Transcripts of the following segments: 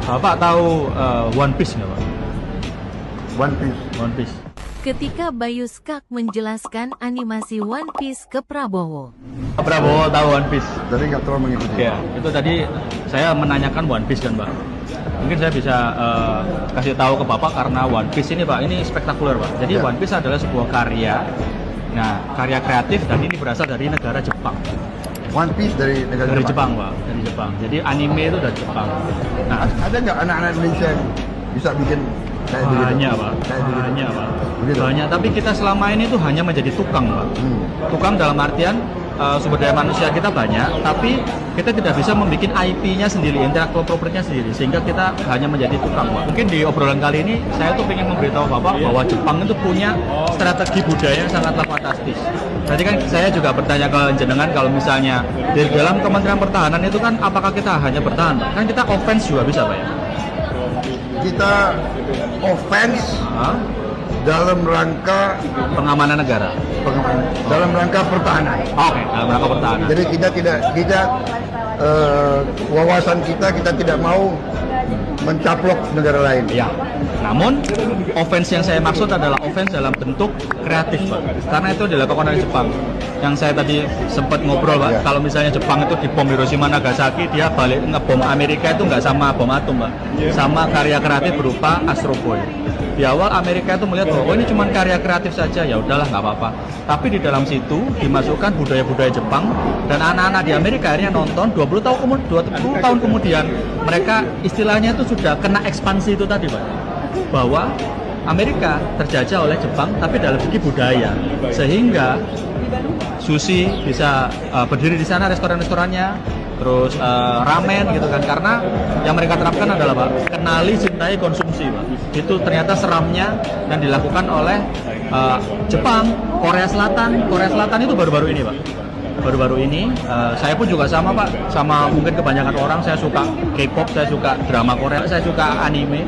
Bapak tahu One Piece nggak, Pak? One Piece. One Piece. Ketika Bayu Skak menjelaskan animasi One Piece ke Prabowo. Prabowo tahu One Piece. Jadi nggak terlalu mengikuti. Ya, itu tadi saya menanyakan One Piece kan, Pak. Mungkin saya bisa kasih tahu ke Bapak karena One Piece ini, Pak, ini spektakuler, Pak. Jadi Ya. One Piece adalah sebuah karya. Nah, karya kreatif dan ini berasal dari negara Jepang. One Piece dari negara Dari Jepang, Pak. Dari Jepang. Jadi anime itu dari Jepang. Nah, Ada nggak anak-anak Indonesia yang bisa bikin kayak begitu? banyak, Pak. Kayak begitu. Banyak, Pak. Begitu? Banyak, tapi kita selama ini tuh hanya menjadi tukang, Pak. Tukang dalam artian sumber daya manusia kita banyak, tapi kita tidak bisa membuat IP-nya sendiri, intellectual property-nya sendiri, sehingga kita hanya menjadi tukang, Pak. Mungkin di obrolan kali ini saya tuh ingin memberitahu Bapak bahwa Jepang itu punya strategi budaya yang sangatlah fantastis. Tadi kan saya juga bertanya ke jenengan kalau misalnya di dalam Kementerian Pertahanan itu kan apakah kita hanya bertahan, Pak? Kan kita offense juga bisa, Pak ya? Kita offense Hah? dalam rangka Pengamanan negara. pengamanan, dalam rangka pertahanan. Oke, dalam rangka pertahanan. Jadi kita wawasan kita tidak mau mencaplok negara lain. Ya. Namun offense yang saya maksud adalah offense dalam bentuk kreatif, Pak. Karena itu dilakukan oleh Jepang. Yang saya tadi sempat ngobrol, Pak. Ya. Kalau misalnya Jepang itu dibom Hiroshima Nagasaki, dia balik ngebom Amerika itu nggak sama bom atom, Pak. Sama karya kreatif berupa Astro Boy. Di awal Amerika itu melihat bahwa ini cuma karya kreatif saja, ya udahlah nggak apa-apa. Tapi di dalam situ dimasukkan budaya-budaya Jepang dan anak-anak di Amerika akhirnya nonton 20 tahun kemudian mereka istilahnya itu sudah kena ekspansi itu tadi, Pak. Bahwa Amerika terjajah oleh Jepang tapi dalam segi budaya, sehingga sushi bisa berdiri di sana, restoran-restorannya, terus ramen gitu kan, karena yang mereka terapkan adalah, Pak, kenali, cintai, konsumsi, Pak. Itu ternyata seramnya dan dilakukan oleh Jepang. Korea Selatan itu baru-baru ini, Pak. Baru-baru ini saya pun juga sama, Pak, sama mungkin kebanyakan orang. Saya suka K-pop, saya suka drama Korea, saya suka anime.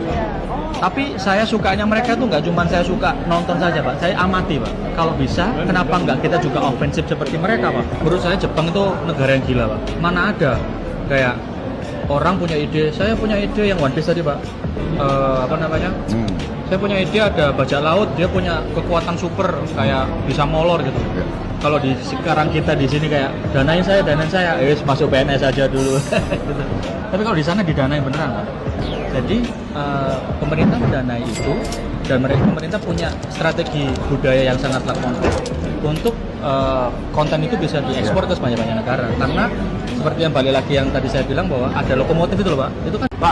Tapi saya sukanya mereka tuh nggak cuma saya suka nonton saja, Pak. Saya amati, Pak. Kalau bisa, kenapa nggak kita juga ofensif seperti mereka, Pak? Menurut saya Jepang itu negara yang gila, Pak. Mana ada kayak orang punya ide, saya punya ide yang One Piece tadi, Pak. Apa namanya? Saya punya ide ada bajak laut, dia punya kekuatan super kayak bisa molor gitu. Ya. Kalau di sekarang kita di sini kayak danain saya, masuk PNS aja dulu. Gitu. Tapi kalau di sana didanain beneran, Pak. Jadi pemerintah mendanai itu dan pemerintah punya strategi budaya yang sangatlah konkret untuk konten itu bisa diekspor ke sebanyak-banyak negara. Karena seperti yang balik lagi yang tadi saya bilang bahwa ada lokomotif itu loh, Pak. Itu kan, Pak,